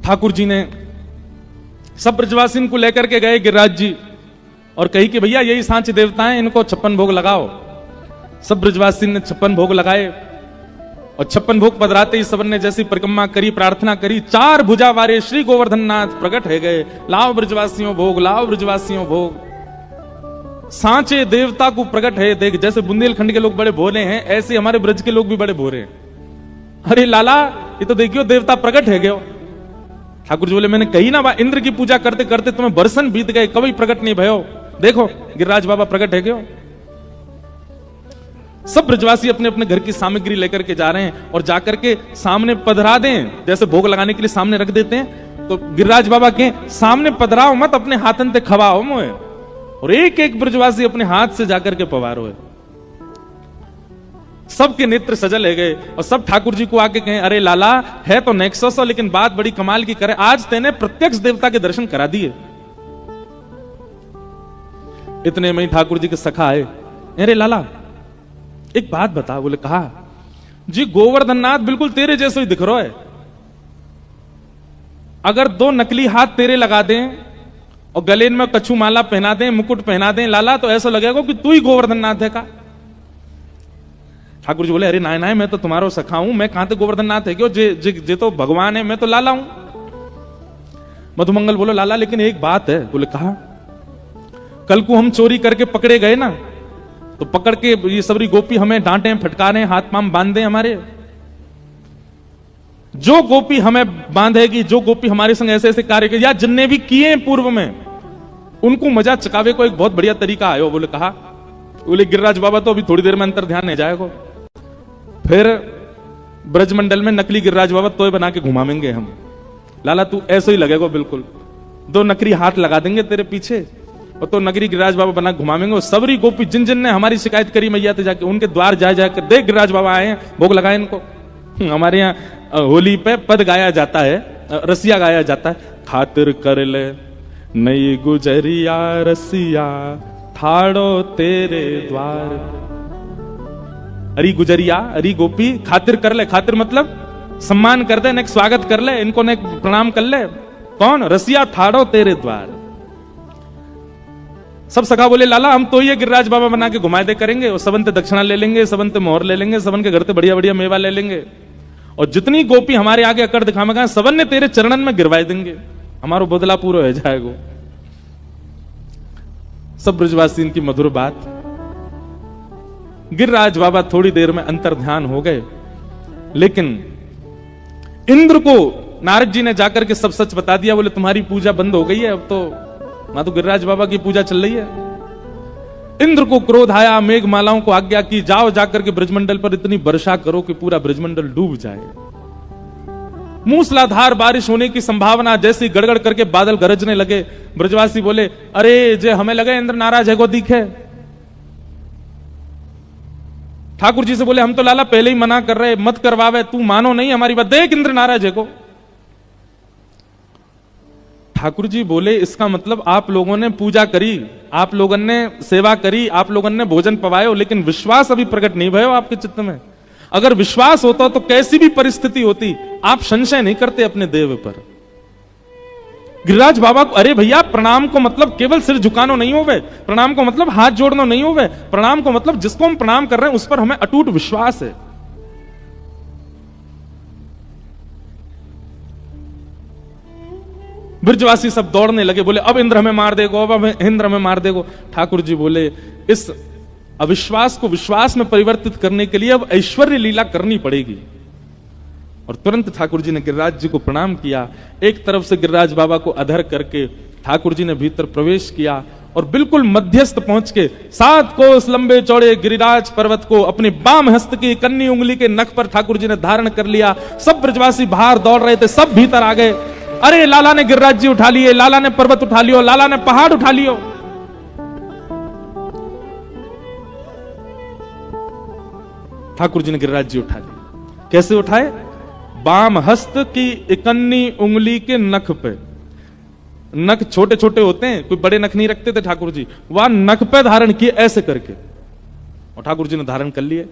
ठाकुर जी ने सब ब्रजवासी को लेकर के गए गिरिराज जी और कही कि भैया यही सांच देवता हैं, इनको 56 भोग लगाओ। सब ब्रजवासी ने 56 भोग लगाए और 56 भोग पधराते ही सबन ने जैसी परिक्रमा करी, प्रार्थना करी, 4 भुजा वारे श्री गोवर्धन नाथ प्रकट है गए। लाओ ब्रजवासियों भोग, लाओ ब्रजवासियों भोग। सांचे देवता को प्रकट है। देख, जैसे बुंदेलखंड के लोग बड़े भोले हैं, ऐसे हमारे ब्रज के लोग भी बड़े भोले हैं। अरे लाला, ये तो देखियो देवता प्रकट है गयो। ठाकुर जी बोले, मैंने कही ना, इंद्र की पूजा करते करते तुम्हें बरसन बीत गए, कभी प्रकट नहीं भयो। देखो गिरिराज बाबा प्रकट है गयो। सब ब्रजवासी अपने अपने घर की सामग्री लेकर के जा रहे हैं और जाकर के सामने पधरा दें, जैसे भोग लगाने के लिए सामने रख देते हैं। तो गिरिराज बाबा के सामने पधराओ मत, अपने हाथन ते खवाओ मोए। और एक एक ब्रजवासी अपने हाथ से जाकर के पवारो है। सबके नेत्र सजल है गए और सब ठाकुर जी को आके कहें, अरे लाला, है तो नेक्सस, लेकिन बात बड़ी कमाल की करे, आज तेने प्रत्यक्ष देवता के दर्शन करा दिए। इतने में ठाकुर जी के सखा आए, अरे लाला एक बात बता। बोले, कहा जी, गोवर्धन नाथ बिल्कुल तेरे जैसे ही दिख रहा है। अगर 2 नकली हाथ तेरे लगा दें और गले में कछु माला पहना दें, मुकुट पहना दें लाला, तो ऐसा लगेगा कि तू ही गोवर्धन नाथ है का। ठाकुर जी बोले, अरे नाय नाय, मैं तो तुम्हारा सखा हूं, मैं कहां तक गोवर्धन नाथ है क्यों, जे तो भगवान है, मैं तो लाला हूं। मधुमंगल बोलो, लाला लेकिन एक बात है। बोले, कहा कल को हम चोरी करके पकड़े गए ना, तो पकड़ के ये सबरी गोपी हमें डांटे, फटकारे, हाथ पांव बांधे हमारे। जो गोपी हमें बांधेगी, जो गोपी हमारे संग ऐसे ऐसे कार्य किए या जिनने भी किए पूर्व में, उनको मजा चकावे को एक बहुत बढ़िया तरीका आयो। बोले, कहा। बोले, गिरिराज बाबा तो अभी थोड़ी देर में अंतर ध्यान नहीं जाएगा, फिर ब्रजमंडल में नकली गिरिराज बाबा तो बना के घुमावेंगे हम। लाला तू ऐसे ही लगेगा बिल्कुल, 2 नकली हाथ लगा देंगे तेरे पीछे और तो नगरी गिरिराज बाबा बना घुमावेंगे। सबरी गोपी जिन जिन ने हमारी शिकायत करी मैया, तो जाके उनके द्वार जा जाकर, देख गिरिराज बाबा आए हैं, भोग लगाए इनको। हमारे यहाँ होली पे पद गाया जाता है, रसिया गाया जाता है, खातिर कर ले नई गुजरिया रसिया ठाड़ो तेरे द्वार। अरी गुजरिया, अरी गोपी, खातिर कर ले। खातिर मतलब सम्मान कर दे, ने स्वागत कर ले, इनको ने प्रणाम कर ले। कौन? रसिया ठाड़ो तेरे द्वार। सब सखा बोले, लाला हम तो ये गिरिराज बाबा बना के घुमाए दे करेंगे, और सबन ते दक्षिणा ले लेंगे, सबन ते मोहर ले लेंगे, सबन के घर ते बढ़िया बढ़िया मेवा ले लेंगे, और जितनी गोपी हमारे आगे अकड़ दिखाएगा सबन ने तेरे चरणन में गिरवाए देंगे, हमारो बदला पूरा हो जाएगा। सब ब्रजवासी इनकी मधुर बात। गिरिराज बाबा थोड़ी देर में अंतर ध्यान हो गए, लेकिन इंद्र को नारद जी ने जाकर के सब सच बता दिया। बोले, तुम्हारी पूजा बंद हो गई है, अब तो गिरिराज बाबा की पूजा चल रही है। इंद्र को क्रोध आया, मेघमालाओं को आज्ञा की, जाओ जाकर के ब्रजमंडल पर इतनी वर्षा करो कि पूरा ब्रजमंडल डूब जाए। मूसलाधार बारिश होने की संभावना, जैसी गड़गड़ करके बादल गरजने लगे। ब्रजवासी बोले, अरे जे हमें लगे इंद्र नाराज है को दिखे। ठाकुर जी से बोले, हम तो लाला पहले ही मना कर रहे, मत करवावे, तू मानो नहीं हमारी बात, देख इंद्र नाराज है को। ठाकुर जी बोले, इसका मतलब आप लोगों ने पूजा करी, आप लोगों ने सेवा करी, आप लोगों ने भोजन पवायो, लेकिन विश्वास अभी प्रकट नहीं भयो आपके चित्त में। अगर विश्वास होता तो कैसी भी परिस्थिति होती, आप संशय नहीं करते अपने देव पर। गिरिराज बाबा को, अरे भैया प्रणाम को मतलब केवल सिर झुकानो नहीं होवे, प्रणाम को मतलब हाथ जोड़ना नहीं होवे, प्रणाम को मतलब जिसको हम प्रणाम कर रहे हैं उस पर हमें अटूट विश्वास है। ब्रजवासी सब दौड़ने लगे, बोले अब इंद्र हमें मार देगो, अब इंद्र हमें मार देगो। ठाकुर जी बोले, इस अविश्वास को विश्वास में परिवर्तित करने के लिए अब ऐश्वर्य लीला करनी पड़ेगी। और तुरंत ठाकुर जी ने गिरिराज जी को प्रणाम किया। एक तरफ से गिरिराज बाबा को अधर करके ठाकुर जी ने भीतर प्रवेश किया और बिल्कुल मध्यस्थ पहुंच के 7 कोस लंबे चौड़े गिरिराज पर्वत को अपनी बाम हस्त की कन्नी उंगली के नख पर ठाकुर जी ने धारण कर लिया। सब ब्रजवासी बाहर दौड़ रहे थे, सब भीतर आ गए। अरे लाला ने गिरिराज जी उठा लिए, लाला ने पर्वत उठा लियो, लाला ने पहाड़ उठा लियो। ठाकुर जी ने गिरिराज जी उठा लिए। कैसे उठाए? बाम हस्त की इकन्नी उंगली के नख पे। नख छोटे छोटे होते हैं, कोई बड़े नख नहीं रखते थे ठाकुर जी, वह नख पे धारण किए ऐसे करके, और ठाकुर जी ने धारण कर लिए।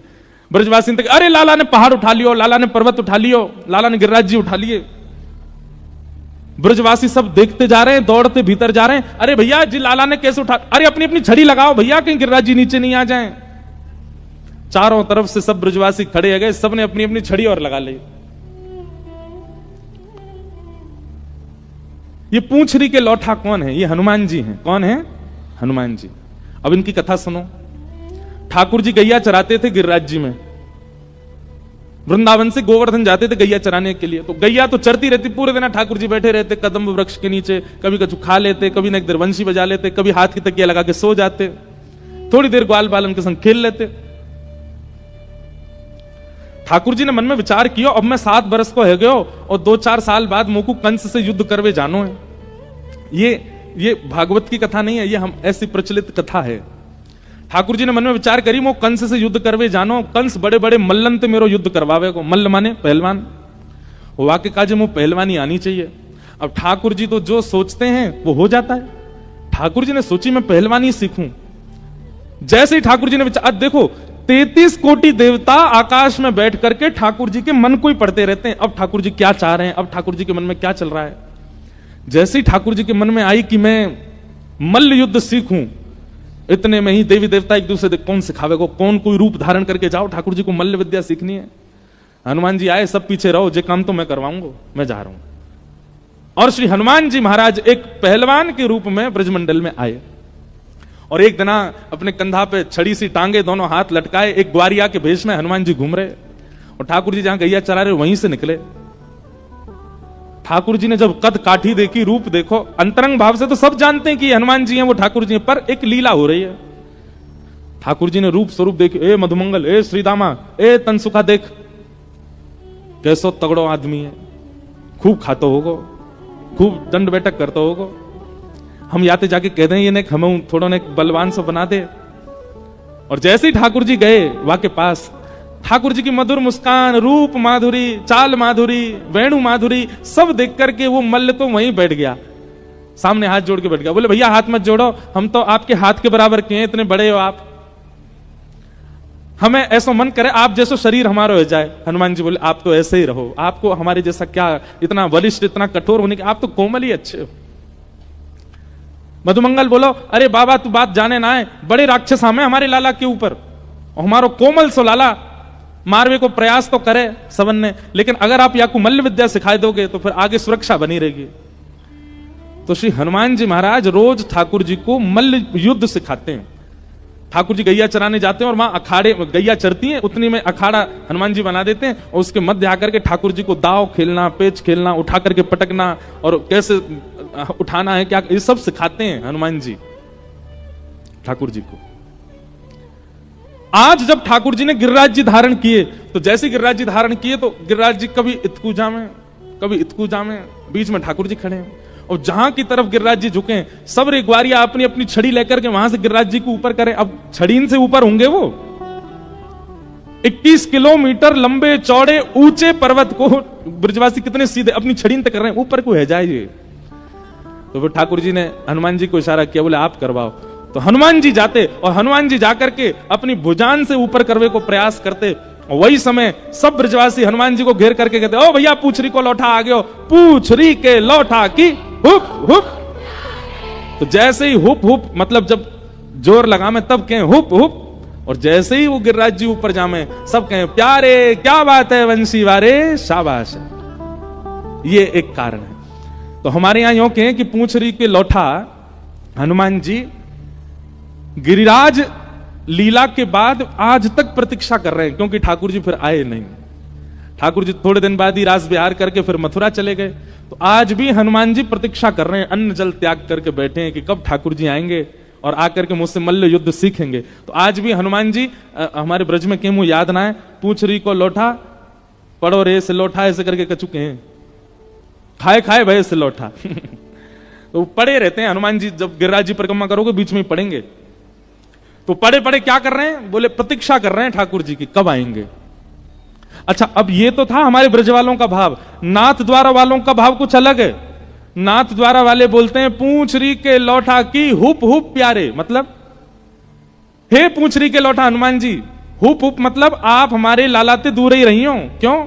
ब्रजवासी ने अरे लाला ने पहाड़ उठा लियो, लाला ने पर्वत उठा लियो, लाला ने गिरिराज जी उठा लिए। ब्रजवासी सब देखते जा रहे हैं, दौड़ते भीतर जा रहे हैं। अरे भैया जी लाला ने कैसे उठा, अरे अपनी अपनी छड़ी लगाओ भैया, कहीं गिरिराज जी नीचे नहीं आ जाएं। चारों तरफ से सब ब्रजवासी खड़े हो गए, सबने अपनी अपनी छड़ी और लगा ली। ये पूंछरी के लौठा कौन है? ये हनुमान जी हैं। कौन है? हनुमान जी। अब इनकी कथा सुनो। ठाकुर जी गैया चराते थे गिरिराज जी में, वृंदावन से गोवर्धन जाते थे गैया चराने के लिए। तो गैया तो चरती रहती, पूरे दिन ठाकुर जी बैठे रहते कदम्ब वृक्ष के नीचे, कभी कछु खा लेते, कभी न एक देर वंशी बजा लेते, कभी हाथ की तकिया लगा के सो जाते, थोड़ी देर ग्वाल बालन के संग खेल लेते। ठाकुर जी ने मन में विचार किया, अब मैं 7 बरस को है गयो और 2-4 साल बाद मोकू कंस से युद्ध करवे जानो है। ये भागवत की कथा नहीं है, ये हम ऐसी प्रचलित कथा है। ठाकुर जी ने मन में विचार करी, मो कंस से युद्ध करवे जानो, कंस बड़े बड़े मल्लन ते मेरो युद्ध करवावे को। मल्ल माने पहलवान, वाक्य काजे मो पहलवानी आनी चाहिए। अब ठाकुर जी तो जो सोचते हैं वो हो जाता है। ठाकुर जी ने सोची मैं पहलवानी सीखूं। जैसे ही ठाकुर जी ने विचार, देखो 33 कोटि देवता आकाश में बैठ करके ठाकुर जी के मन को ही पढ़ते रहते हैं। अब ठाकुर जी क्या चाह रहे हैं, अब ठाकुर जी के मन में क्या चल रहा है। जैसे ही ठाकुर जी के मन में आई कि मैं मल्ल युद्ध सीखूं, इतने में ही देवी देवता एक दूसरे कौन सिखावे को, कौन कोई रूप धारण करके जाओ, ठाकुर जी को मल्ल विद्या सीखनी है। हनुमान जी आए, सब पीछे रहो, जे काम तो मैं करवाऊंगा, मैं जा रहा हूं। और श्री हनुमान जी महाराज एक पहलवान के रूप में ब्रजमंडल में आए और एक दिना अपने कंधा पे छड़ी सी टांगे, दोनों हाथ लटकाए, एक ग्वारिया के भेष में हनुमान जी घूम रहे और ठाकुर जी जहां गैया चरा रहे वहीं से निकले। ठाकुर जी ने जब कद काठी देखी, रूप देखो, अंतरंग भाव से तो सब जानते हैं कि हनुमान जी हैं, वो ठाकुर जी हैं, पर एक लीला हो रही है। ठाकुर जी ने रूप स्वरूप देखे, ए मधुमंगल, ए श्रीदामा, ए तनसुखा, देख कैसो तगड़ो आदमी है, खूब खातो होगो, खूब दंड बैठक करतो होगो। हम याते जाके कह दें ये ने हमें थोड़ा ने बलवान से बना दे। और जैसे ही ठाकुर जी गए वहां के पास, ठाकुर जी की मधुर मुस्कान, रूप माधुरी, चाल माधुरी, वेणु माधुरी सब देख करके वो मल्ल तो वहीं बैठ गया, सामने हाथ जोड़ के बैठ गया। बोले भैया हाथ मत जोड़ो, हम तो आपके हाथ के बराबर के हैं, इतने बड़े हो आप, हमें ऐसा मन करे आप जैसा शरीर हमारा हो जाए। हनुमान जी बोले आप तो ऐसे ही रहो, आपको हमारे जैसा क्या इतना वरिष्ठ, इतना कठोर होने के, आप तो कोमल ही अच्छे हो। मधुमंगल बोलो अरे बाबा तू बात जाने ना है, बड़े राक्षस हमें हमारे लाला के ऊपर, हमारो कोमल सो लाला मारवे को प्रयास तो करे सबन ने, लेकिन अगर आप या को मल्ल विद्या सिखाई दोगे तो फिर आगे सुरक्षा बनी रहेगी। तो श्री हनुमान जी महाराज रोज ठाकुर जी को मल्ल युद्ध सिखाते हैं। ठाकुर जी गैया चराने जाते हैं और वहां अखाड़े, गैया चरती हैं उतनी में अखाड़ा हनुमान जी बना देते हैं और उसके मध्य आकर के ठाकुर जी को दाव खेलना, पेच खेलना, उठा करके पटकना और कैसे उठाना है, क्या, ये सब सिखाते हैं हनुमान जी ठाकुर जी को। आज जब ठाकुर जी ने गिरिराज जी धारण किए, तो जैसे गिरिराज जी धारण किए तो गिरिराज जी कभी इतकू जामे, कभी इतकू जामे, बीच में ठाकुर जी खड़े हैं और जहां की तरफ गिरिराज जी झुके, सब रे ग्वारिया अपनी अपनी छड़ी लेकर के वहां से गिरिराज जी को ऊपर करें। अब छड़ी से ऊपर होंगे वो 21 किलोमीटर लंबे चौड़े ऊंचे पर्वत को ब्रजवासी कितने सीधे अपनी छड़ी तक कर रहे हैं, ऊपर को है जाए। तो फिर ठाकुर जी ने हनुमान जी को इशारा किया, बोले आप करवाओ। तो हनुमान जी जाते और हनुमान जी जाकर के अपनी भुजान से ऊपर करने को प्रयास करते। वही समय सब ब्रजवासी हनुमान जी को घेर करके कहते, ओ भैया पूछरी को लौटा आ गयो, पूछरी के लौटा की हुप हुप। तो जैसे ही हुप हुप मतलब जब जोर लगा में तब कहें हुप हुप, और जैसे ही वो गिरिराज जी ऊपर जामे सब कहें प्यारे क्या बात है वंशी वारे, शाबाश। ये एक कारण है। तो हमारे यहां यूं कहें कि पूछरी के लौटा हनुमान जी गिरिराज लीला के बाद आज तक प्रतीक्षा कर रहे हैं, क्योंकि ठाकुर जी फिर आए नहीं। ठाकुर जी थोड़े दिन बाद ही रास विहार करके फिर मथुरा चले गए। तो आज भी हनुमान जी प्रतीक्षा कर रहे हैं, अन्न जल त्याग करके बैठे हैं कि कब ठाकुर जी आएंगे और आकर के मुझसे मल्ल युद्ध सीखेंगे। तो आज भी हनुमान जी हमारे ब्रज में क्यों याद ना है, पूछ रही को लौटा पढ़ो रे से लौटा, ऐसे करके कह चुके हैं, खाए खाए भय से लौटा। तो पढ़े रहते हैं हनुमान जी, जब गिरिराज जी परिक्रमा करोगे बीच में पढ़ेंगे। तो पढ़े पढ़े क्या कर रहे हैं, बोले प्रतीक्षा कर रहे हैं ठाकुर जी की कब आएंगे। अच्छा अब ये तो था हमारे ब्रज वालों का भाव, नाथ द्वारा वालों का भाव कुछ अलग है। नाथ द्वारा वाले बोलते हैं पूंछरी के लौटा की हुप हुप प्यारे, मतलब हे पूंछरी के लौटा हनुमान जी, हुप हुप मतलब आप हमारे लालाते दूर ही रही हो, क्यों,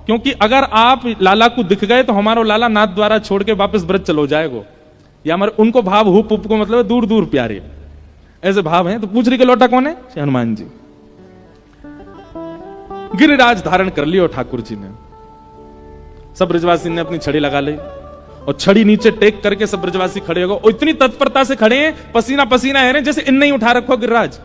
क्योंकि अगर आप लाला को दिख गए तो हमारो लाला नाथ द्वारा छोड़ के वापस ब्रज चलो जाएगो। या हमारे उनको भाव हुप हुप को मतलब दूर दूर प्यारे, ऐसे भाव हैं। तो पूछ रही के लौटा कौन है? हनुमान जी। गिरिराज धारण कर लियो ठाकुर जी ने। सब ब्रजवासी ने अपनी छड़ी लगा ली और छड़ी नीचे टेक करके सब ब्रजवासी खड़े हो गए। और इतनी तत्परता से खड़े हैं, पसीना पसीना है रहे जैसे इनने ही उठा रखो गिरिराज।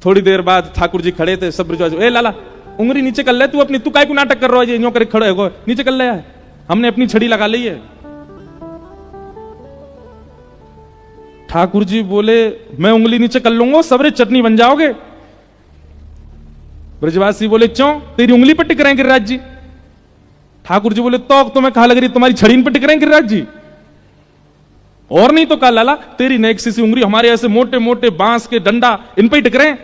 थोड़ी देर बाद ठाकुर जी खड़े थे, सब ब्रजवासी, ए लाला उंगली नीचे कर ले तू अपनी, तू काय को नाटक कर रहा है? यूं करे खड़े हो, नीचे कर ले, हमने अपनी छड़ी लगा ली है। ठाकुर जी बोले मैं उंगली नीचे कर लूंगा, सबरे चटनी बन जाओगे। ब्रजवासी बोले क्यों, तेरी उंगली पर टिक रहे हैं गिरिराज जी। ठाकुर जी बोले तो तुम्हें कहा लग रही, तुम्हारी छड़ी पर टिक रहे हैं गिरिराज जी, और नहीं तो कहा लाला तेरी नेक सी उंगली हमारे ऐसे मोटे मोटे बांस के डंडा इन पे टिक रहे हैं,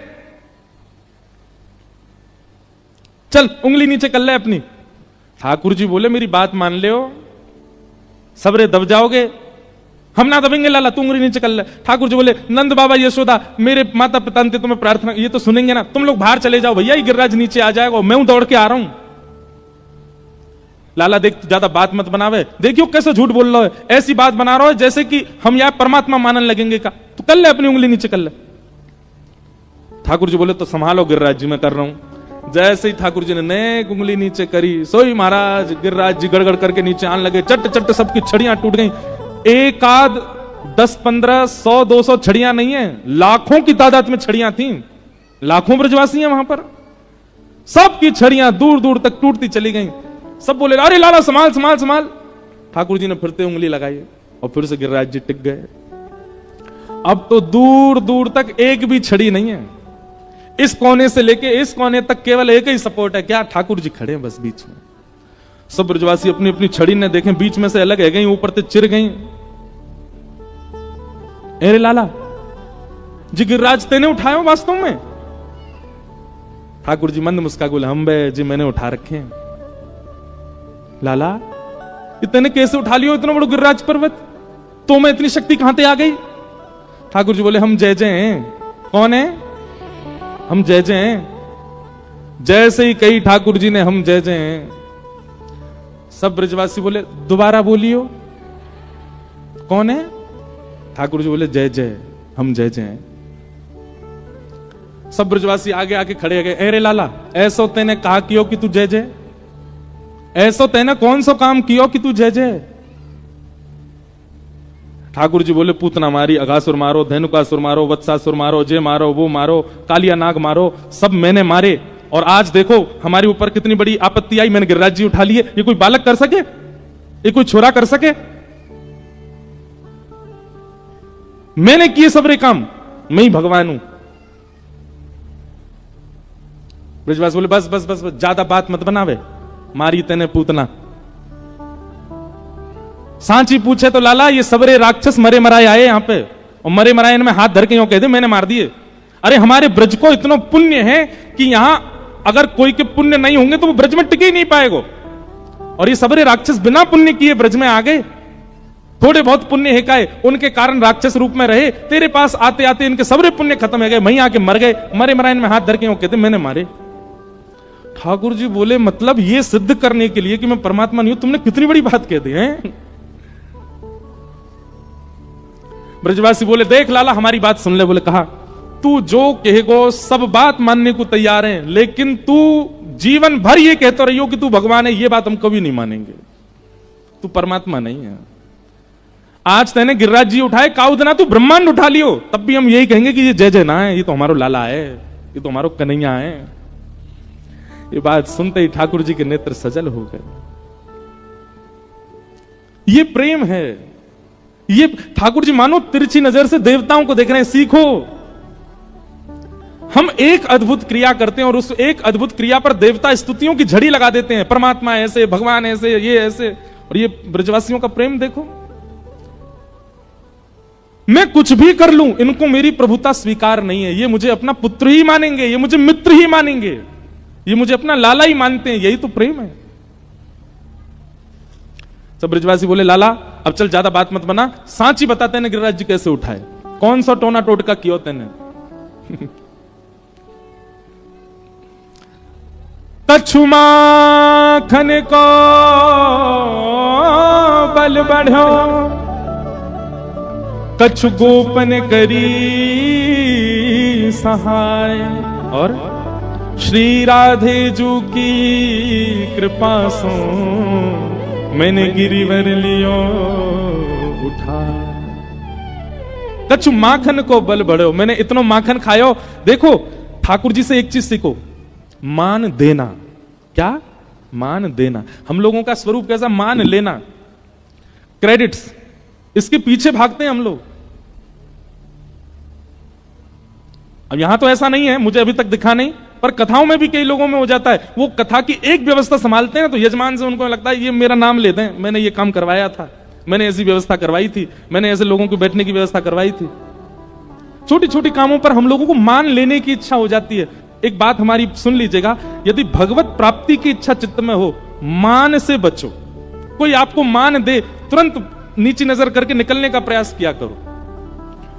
चल उंगली नीचे कर ले अपनी। ठाकुर जी बोले मेरी बात मान ले, सबरे दब जाओगे, हम ना दबेंगे लाला, तू उंगली नीचे कर ले। ठाकुर जी बोले नंद बाबा यशोदा मेरे माता पिता ने तुम्हें प्रार्थना, ये तो सुनेंगे ना, तुम लोग बाहर चले जाओ भैया, ये गिरिराज नीचे आ जाएगा, मैं दौड़ के आ रहा हूं। लाला देख ज्यादा बात मत बनावे, देखियो कैसे झूठ बोल रहा है, ऐसी बात बना रहा है जैसे कि हम यहां परमात्मा मानने लगेंगे का, तो कर ले अपनी उंगली नीचे कर ले। ठाकुर जी बोले तो संभालो गिरिराज जी मैं कर रहा हूं। जैसे ही ठाकुर जी ने नेक उंगली नीचे करी, सोई महाराज गिरिराज जी गड़गड़ करके नीचे आने लगे, चट चट सबकी छड़ियां टूट गई। एक आध 10 15 100 200 छड़ियां नहीं है, लाखों की तादाद में छड़ियां थी, लाखों ब्रजवासी हैं वहां पर, सबकी छड़ियां दूर दूर तक टूटती चली गई। सब बोले अरे लाला संभाल संभाल संभाल। ठाकुर जी ने फिर से उंगली लगाई और फिर से गिरिराज जी टिक गए। अब तो दूर दूर तक एक भी छड़ी नहीं है, इस कोने से लेके इस कोने तक केवल एक ही सपोर्ट है, क्या? ठाकुर जी खड़े हैं बस बीच में। सब ब्रजवासी अपनी अपनी छड़ी ने देखें, बीच में से अलग है गई, ऊपर से चिर गई। अरे लाला जी गिरिराज तेने उठाए हो वास्तव में? ठाकुर जी मंद मुस्का बोले हम बे जी मैंने उठा रखे हैं। लाला इतने कैसे उठा लियो इतना बड़ा गिरिराज पर्वत, तो मैं इतनी शक्ति कहां से आ गई? ठाकुर जी बोले हम जय जय हैं। कौन है? हम जय जय हैं। जैसे ही कही ठाकुर जी ने हम जय जय हैं, सब ब्रजवासी बोले दोबारा बोलियो। कौन है? ठाकुर जी बोले जय जय, हम जय जय हैं। सब ब्रजवासी आगे आके खड़े गए। अरे लाला ऐसो तेने कहा कियो कि तू जय जय, ऐसो तेने कौन सा काम कियो कि तू जय जय? ठाकुर जी बोले पूतना मारी, अघासुर मारो, धेनुकासुर मारो, वत्सासुर मारो, जे मारो वो मारो, कालिया नाग मारो, सब मैंने मारे, और आज देखो हमारे ऊपर कितनी बड़ी आपत्ति आई, मैंने गिरिराज जी उठा लिए। ये कोई बालक कर सके? ये कोई छोरा कर सके? मैंने किए सबरे काम, मैं ही भगवान हूं। ब्रजवास बोले बस बस बस, बस ज्यादा बात मत बनावे, मारी तेने पूतना। सांची पूछे तो लाला ये सबरे राक्षस मरे मराए आए यहां पे, और मरे मराए में हाथ धर के यूं कह दे मैंने मार दिए। अरे हमारे ब्रज को इतना पुण्य है कि यहां अगर कोई के पुण्य नहीं होंगे तो वो ब्रज में टिके ही नहीं पाएगा, और ये सबरे राक्षस बिना पुण्य किए ब्रज में आ गए। थोड़े बहुत पुण्य है काए, उनके कारण राक्षस रूप में रहे, तेरे पास आते आते इनके सबरे पुण्य खत्म हो गए, वहीं आके मर गए, मरे मरायन में हाथ धर के कहते मैंने मारे। ठाकुर जी बोले मतलब ये सिद्ध करने के लिए कि मैं परमात्मा नहीं हूं, तुमने कितनी बड़ी बात कह दी है। ब्रजवासी बोले देख लाला हमारी बात सुन ले। बोले कहा तू जो कहेगो सब बात मानने को तैयार है, लेकिन तू जीवन भर ये कहते रहियो कि तू भगवान है, ये बात हम कभी नहीं मानेंगे, तू परमात्मा नहीं है। आज तेने गिरिराज जी उठाए, काउदना तू ब्रह्मांड उठा लियो, तब भी हम यही कहेंगे कि ये जय जय ना है, ये तो हमारो लाला है, ये तो हमारो कन्हैया है। ये बात सुनते ही ठाकुर जी के नेत्र सजल हो गए। ये प्रेम है, ये ठाकुर जी मानो तिरछी नजर से देवताओं को देख रहे हैं, सीखो। हम एक अद्भुत क्रिया करते हैं और उस एक अद्भुत क्रिया पर देवता स्तुतियों की झड़ी लगा देते हैं, परमात्मा ऐसे, भगवान ऐसे, ये ऐसे। और ये ब्रजवासियों का प्रेम देखो, मैं कुछ भी कर लूं इनको मेरी प्रभुता स्वीकार नहीं है, ये मुझे अपना पुत्र ही मानेंगे, ये मुझे मित्र ही मानेंगे, ये मुझे अपना लाला ही मानते हैं, यही तो प्रेम है। सब ब्रजवासी बोले लाला अब चल ज्यादा बात मत बना, सांची बताते हैं गिरिराज जी कैसे उठाए, कौन सा टोना टोटका किया तेने। कछु माखन को बल बढ़ो, कछु गोपन करी सहाय। और श्री राधे जू की कृपा सो मैंने गिरिवर लियो उठा। कछु माखन को बल बढ़ो, मैंने इतना माखन खायो। देखो ठाकुर जी से एक चीज सीखो, मान देना। क्या? मान देना। हम लोगों का स्वरूप कैसा? मान लेना, क्रेडिट्स, इसके पीछे भागते हैं हम लोग। अब यहां तो ऐसा नहीं है, मुझे अभी तक दिखा नहीं, पर कथाओं में भी कई लोगों में हो जाता है। वो कथा की एक व्यवस्था संभालते हैं तो यजमान से उनको लगता है ये मेरा नाम ले दें, मैंने ये काम करवाया था, मैंने ऐसी व्यवस्था करवाई थी, मैंने ऐसे लोगों को बैठने की व्यवस्था करवाई थी। छोटी छोटी कामों पर हम लोगों को मान लेने की इच्छा हो जाती है। एक बात हमारी सुन लीजिएगा, यदि भगवत प्राप्ति की इच्छा चित्त में हो, मान से बचो। कोई आपको मान दे, तुरंत नीची नजर करके निकलने का प्रयास किया करो।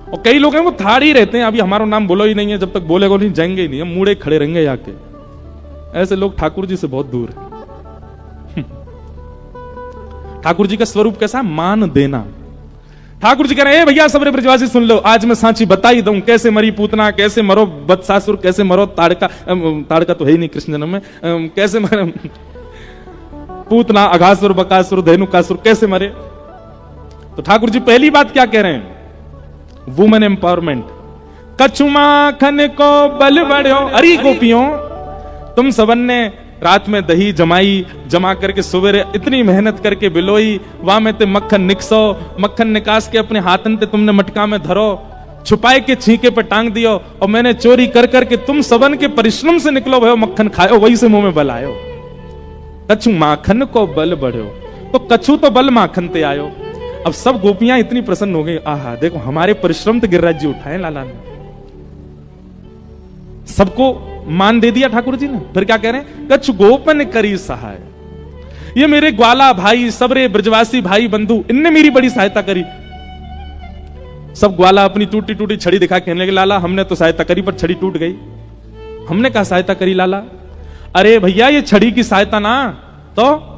और कई लोग हैं वो थाड़ ही रहते हैं, अभी हमारा नाम बोलो ही नहीं है, जब तक बोलेगा नहीं जाएंगे ही नहीं, हम मुड़े खड़े रहेंगे आके। ऐसे लोग ठाकुर जी से बहुत दूर है। ठाकुर जी का स्वरूप कैसा? मान देना। ठाकुर जी कह रहे हैं भैया सबरे ब्रजवासी सुन लो, आज मैं सांची बता ही दूं, कैसे मरी पूतना, कैसे मरो बत्सासुर, कैसे मरो ताड़का, ताड़का तो है ही नहीं कृष्ण जन्म में, कैसे मरे पूतना, अघासुर, बकासुर, धेनुकासुर, कैसे मरे। तो ठाकुर जी पहली बात क्या कह रहे हैं? Women empowerment. कछु माखन को बल बढ़ो। अरे गोपियों, तुम सबन ने रात में दही जमाई, जमा करके सवेरे इतनी मेहनत करके बिलोई, वहां में ते मक्खन निकसो, मक्खन निकास के अपने हाथन ते तुमने मटका में धरो, छुपाए के छींके पे टांग दियो, और मैंने चोरी कर करके तुम सबन के परिश्रम से निकलो भयो मक्खन खायो, वही से मुंह में बल आयो। कछु माखन को बल बढ़ो, तो कछु तो बल माखन ते आयो। अब सब गोपियां इतनी प्रसन्न हो गई, आहा देखो हमारे परिश्रम तो गिरिराज जी उठाए लाला ने। सबको मान दे दिया ठाकुर जी ने। फिर क्या कह रहे हैं? कछु गोपन करी सहाय। ये मेरे ग्वाला भाई, सबरे ब्रजवासी भाई बंधु, इनने मेरी बड़ी सहायता करी। सब ग्वाला अपनी टूटी टूटी छड़ी दिखा कहने लगे, लाला हमने तो सहायता करी पर छड़ी टूट गई। हमने कहा सहायता करी लाला? अरे भैया ये छड़ी की सहायता ना, तो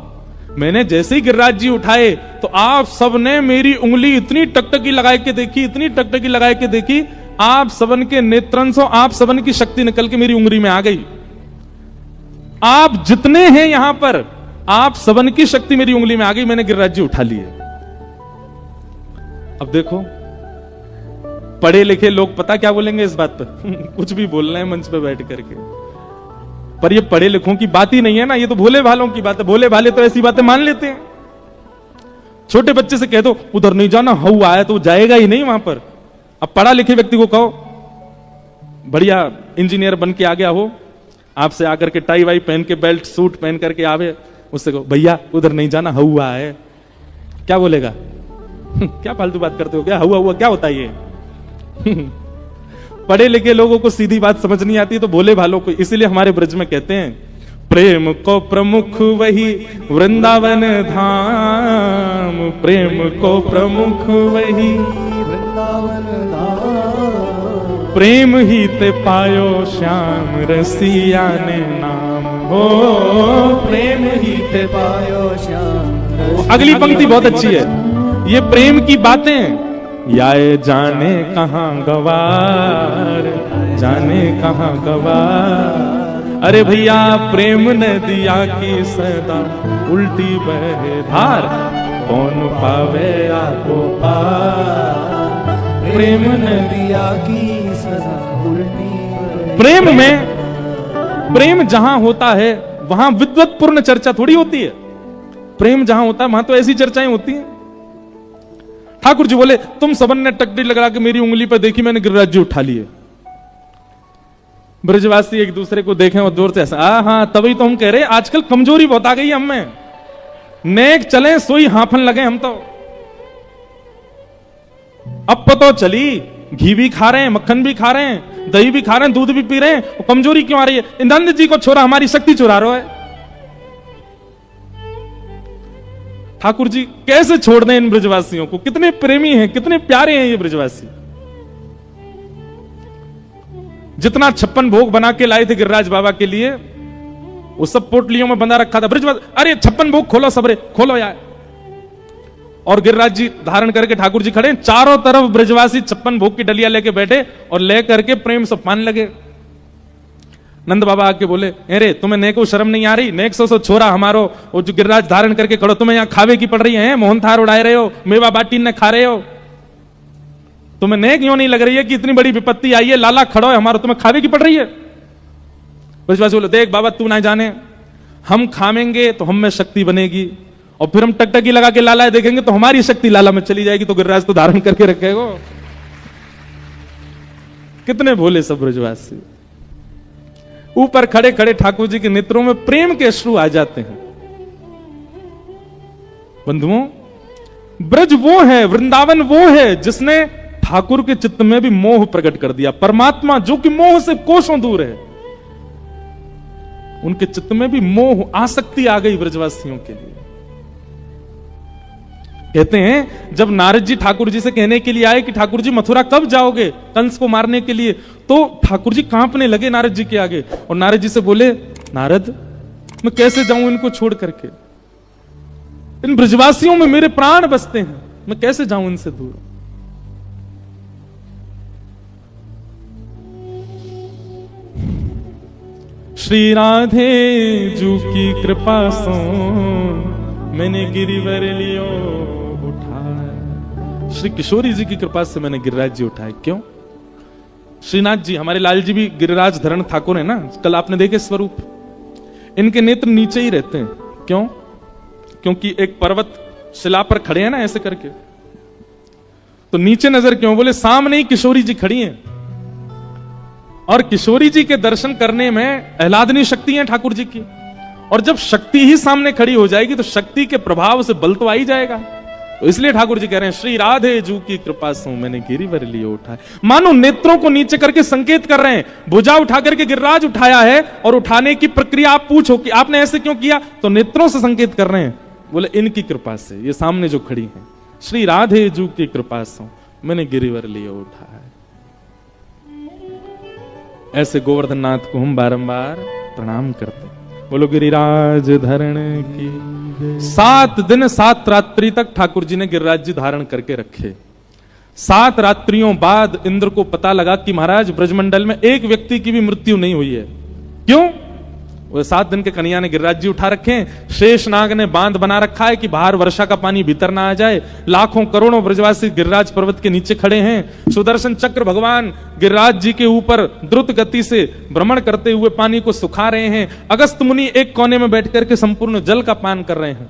मैंने जैसे ही गिरिराज जी उठाए तो आप सबने मेरी उंगली इतनी टकटकी लगाए के देखी, इतनी टकटकी लगाए के देखी, आप सबन के नेत्रंशों, आप सबन की शक्ति निकल के मेरी उंगली में आ गई। आप जितने हैं यहां पर, आप सबन की शक्ति मेरी उंगली में आ गई, मैंने गिरिराज जी उठा लिए। अब देखो पढ़े लिखे लोग पता क्या बोलेंगे इस बात पर कुछ भी बोल रहे हैं मंच पे बैठ करके, पर ये पढ़े लिखों की बात ही नहीं है ना, ये तो भोले भालों की बात है। भोले भाले तो ऐसी बातें मान लेते हैं। छोटे बच्चे से कह दो उधर नहीं जाना, हऊ आया तो जाएगा ही नहीं वहां पर। अब पढ़ा लिखे व्यक्ति को कहो, बढ़िया इंजीनियर बन के आ गया हो, आपसे आकर के टाई वाई पहन के बेल्ट सूट पहन करके आवे, उससे कहो भैया उधर नहीं जाना, हऊ आया है, क्या बोलेगा? क्या फालतू बात करते हो, क्या हुआ हुआ क्या होता है ये? पढ़े लिखे लोगों को सीधी बात समझ नहीं आती, तो भोले भालों को, इसीलिए हमारे ब्रज में कहते हैं प्रेम को प्रमुख वही वृंदावन धाम, प्रेम को प्रमुख वही वृंदावन धाम, प्रेम ही ते पायो श्याम रसिया ने नाम हो, प्रेम ही ते पायो श्याम। अगली पंक्ति बहुत अच्छी है, ये प्रेम की बातें याए जाने कहां गवार, जाने कहां गवार। अरे भैया प्रेम नदिया की सदा उल्टी बहे धार, कौन पावे आपको पार, प्रेम नदिया की सदा उल्टी। प्रेम में, प्रेम जहां होता है वहां विद्वत्पूर्ण चर्चा थोड़ी होती है। प्रेम जहां होता है वहां तो ऐसी चर्चाएं होती हैं। ठाकुर जी बोले तुम सबन ने टकटी लगा के मेरी उंगली पर देखी, मैंने गिरिराज जी उठा लिए। ब्रजवासी एक दूसरे को देखें और जोर से ऐसा, हाँ तभी तो हम कह रहे आजकल कमजोरी बहुत आ गई हम में, नेक चले सोई हाफन लगे हम तो। अब पतो चली घी भी खा रहे हैं, मक्खन भी खा रहे हैं, दही भी खा रहे हैं, दूध भी पी रहे हैं, और कमजोरी क्यों आ रही है? नंद जी को छोरा हमारी शक्ति चुरा रहा है। ठाकुर जी कैसे छोड़ दें इन ब्रजवासियों को? कितने प्रेमी हैं, कितने प्यारे हैं ये ब्रजवासी। जितना 56 भोग बना के लाए थे गिरिराज बाबा के लिए, वो सब पोटलियों में बंधा रखा था। ब्रजवासी, अरे 56 भोग खोलो सबरे, खोलो यार। और गिरिराज जी धारण करके ठाकुर जी खड़े, चारों तरफ ब्रजवासी 56 भोग की डलिया लेके बैठे और ले करके प्रेम से पान लगे। नंद बाबा आके बोले, अरे तुम्हें नेको शर्म नहीं आ रही? नेक सो छोरा हमारो, वो जो गिरिराज धारण करके खड़ो, तुम्हें यहाँ खावे की पड़ रही है? मोहन थार उड़ाए रहे हो, मेवा बाटी ने खा रहे हो, तुम्हें नेक क्यों नहीं लग रही है कि इतनी बड़ी विपत्ति आई है, लाला खड़ो है हमारा, तुम्हें खावे की पड़ रही है? ब्रजवासी बोले, देख बाबा तू ना जाने, हम खावेंगे तो हम में शक्ति बनेगी, और फिर हम टकटकी लगा के लाला देखेंगे तो हमारी शक्ति लाला में चली जाएगी, तो गिरिराज तो धारण करके रखेगा। कितने भोले सब ब्रजवासी। ऊपर खड़े खड़े ठाकुर जी के नेत्रों में प्रेम के अश्रु आ जाते हैं। बंधुओं, ब्रज वो है, वृंदावन वो है जिसने ठाकुर के चित्त में भी मोह प्रकट कर दिया। परमात्मा जो कि मोह से कोसों दूर है, उनके चित्त में भी मोह, आसक्ति आ गई ब्रजवासियों के लिए। कहते हैं जब नारद जी ठाकुर जी से कहने के लिए आए कि ठाकुर जी मथुरा कब जाओगे कंस को मारने के लिए, तो ठाकुर जी कांपने लगे नारद जी के आगे, और नारद जी से बोले, नारद मैं कैसे जाऊं इनको छोड़ करके, इन ब्रजवासियों में मेरे प्राण बसते हैं, मैं कैसे जाऊं इनसे दूर। श्री राधे जू की कृपा सो मैंने गिरिवर लियो उठाए। श्री किशोरी जी की कृपा से मैंने गिरिराज जी उठाए। क्यों? श्रीनाथ जी, हमारे लाल जी भी गिरिराज धरण ठाकुर है ना, कल आपने देखे स्वरूप, इनके नेत्र नीचे ही रहते हैं। क्यों? क्योंकि एक पर्वत शिला पर खड़े हैं ना ऐसे करके, तो नीचे नजर क्यों? बोले सामने ही किशोरी जी खड़ी हैं, और किशोरी जी के दर्शन करने में आह्लादनी शक्ति है ठाकुर जी की, और जब शक्ति ही सामने खड़ी हो जाएगी तो शक्ति के प्रभाव से बल तो आ ही जाएगा। तो इसलिए ठाकुर जी कह रहे हैं, श्री राधे जू की कृपा से मैंने गिरिवर लिए उठाए। मानो नेत्रों को नीचे करके संकेत कर रहे हैं, भुजा उठा करके गिरिराज उठाया है, और उठाने की प्रक्रिया आप पूछो कि आपने ऐसे क्यों किया, तो नेत्रों से संकेत कर रहे हैं, बोले इनकी कृपा से, ये सामने जो खड़ी है, श्री राधे जू की कृपा से मैंने गिरिवर लिए उठाया। ऐसे गोवर्धन नाथ को हम बारंबार प्रणाम करते हैं। बोलो गिरिराज धरण की। 7 दिन 7 रात्रि तक ठाकुर जी ने गिरिराज जी धारण करके रखे। 7 रात्रियों बाद इंद्र को पता लगा कि महाराज ब्रजमंडल में एक व्यक्ति की भी मृत्यु नहीं हुई है। क्यों? वो 7 दिन के कन्हैया ने गिरिराज जी उठा रखे हैं, शेषनाग ने बांध बना रखा है कि बाहर वर्षा का पानी भीतर ना आ जाए। लाखों करोड़ों ब्रजवासी गिरिराज पर्वत के नीचे खड़े हैं। सुदर्शन चक्र भगवान गिरिराज जी के ऊपर द्रुत गति से भ्रमण करते हुए पानी को सुखा रहे हैं। अगस्त मुनि एक कोने में बैठ करके संपूर्ण जल का पान कर रहे हैं।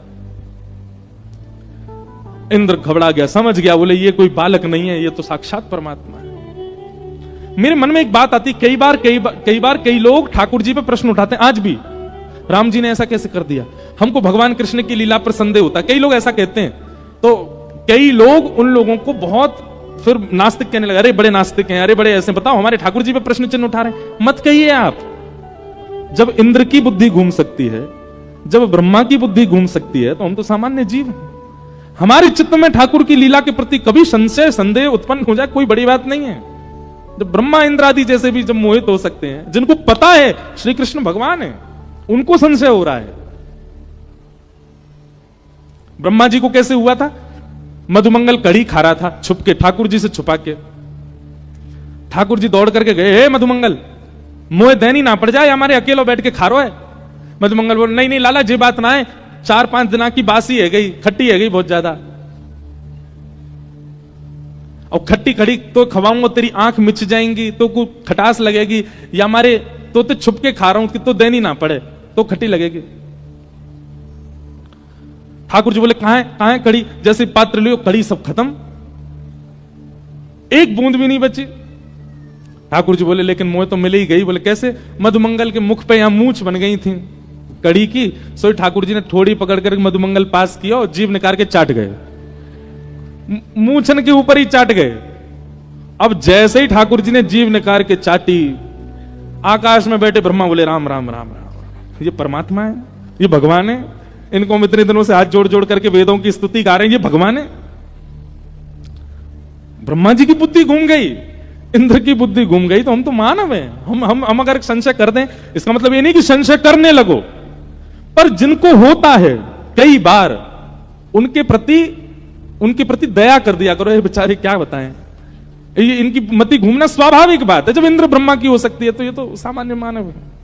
इंद्र घबरा गया, समझ गया, बोले ये कोई बालक नहीं है, ये तो साक्षात परमात्मा है। मेरे मन में एक बात आती, कई बार कई लोग ठाकुर जी पे प्रश्न उठाते हैं, आज भी राम जी ने ऐसा कैसे कर दिया, हमको भगवान कृष्ण की लीला पर संदेह होता है, कई लोग ऐसा कहते हैं। तो कई लोग उन लोगों को बहुत फिर नास्तिक कहने लगा, अरे बड़े नास्तिक हैं, अरे बड़े ऐसे, बताओ हमारे ठाकुर जी पे प्रश्न चिन्ह उठा रहे हैं। मत कहिए आप, जब इंद्र की बुद्धि घूम सकती है, जब ब्रह्मा की बुद्धि घूम सकती है, तो हम तो सामान्य जीव हैं। हमारे चित्त में ठाकुर की लीला के प्रति कभी संशय संदेह उत्पन्न हो जाए, कोई बड़ी बात नहीं है। जब ब्रह्मा इंद्र आदि जैसे भी जब मोहित हो सकते हैं, जिनको पता है श्री कृष्ण भगवान है, उनको संशय हो रहा है। ब्रह्मा जी को कैसे हुआ था? मधुमंगल कड़ी खा रहा था छुप के, ठाकुर जी से छुपा के। ठाकुर जी दौड़ करके गए, हे मधुमंगल, मोह दैनी ना पड़ जाए, हमारे अकेलो बैठ के खा रो है। मधुमंगल बोले, नहीं नहीं लाला, जी बात ना है, 4-5 दिना की बासी है गई, खट्टी है गई बहुत ज्यादा, और खट्टी खड़ी तो खवाऊंगा तेरी आंख मिच जाएंगी, तो कुछ खटास लगेगी, या हमारे तो छुप के खा रहा हूं कि तो देनी ना पड़े तो खट्टी लगेगी। ठाकुर जी बोले, कहां है कड़ी? जैसे पात्र लियो, कड़ी सब खत्म, एक बूंद भी नहीं बची। ठाकुर जी बोले, लेकिन मोह तो मिल ही गई। बोले कैसे? मधुमंगल के मुख पे यहां मूंछ बन गई थी कड़ी की, सो ठाकुर जी ने थोड़ी पकड़ कर मधुमंगल पास किया और जीभ निकाल के चाट गए, मूंछन के ऊपर ही चाट गए। अब जैसे ही ठाकुर जी ने जीभ निकाल के चाटी, आकाश में बैठे ब्रह्मा बोले, राम राम राम राम, ये परमात्मा है, ये भगवान है, इनको हम इतने दिनों से हाथ जोड़ जोड़ करके वेदों की स्तुति गा रहे हैं, ये भगवान है। ब्रह्मा जी की बुद्धि घूम गई, इंद्र की बुद्धि घूम गई, तो हम तो मानव हैं। हम अगर संशय कर दें, इसका मतलब ये नहीं कि संशय करने लगो, पर जिनको होता है कई बार उनके प्रति दया कर दिया करो। ये बेचारे क्या बताएं, ये इनकी मति घूमना स्वाभाविक बात है। जब इंद्र ब्रह्मा की हो सकती है तो ये तो सामान्य मानव है।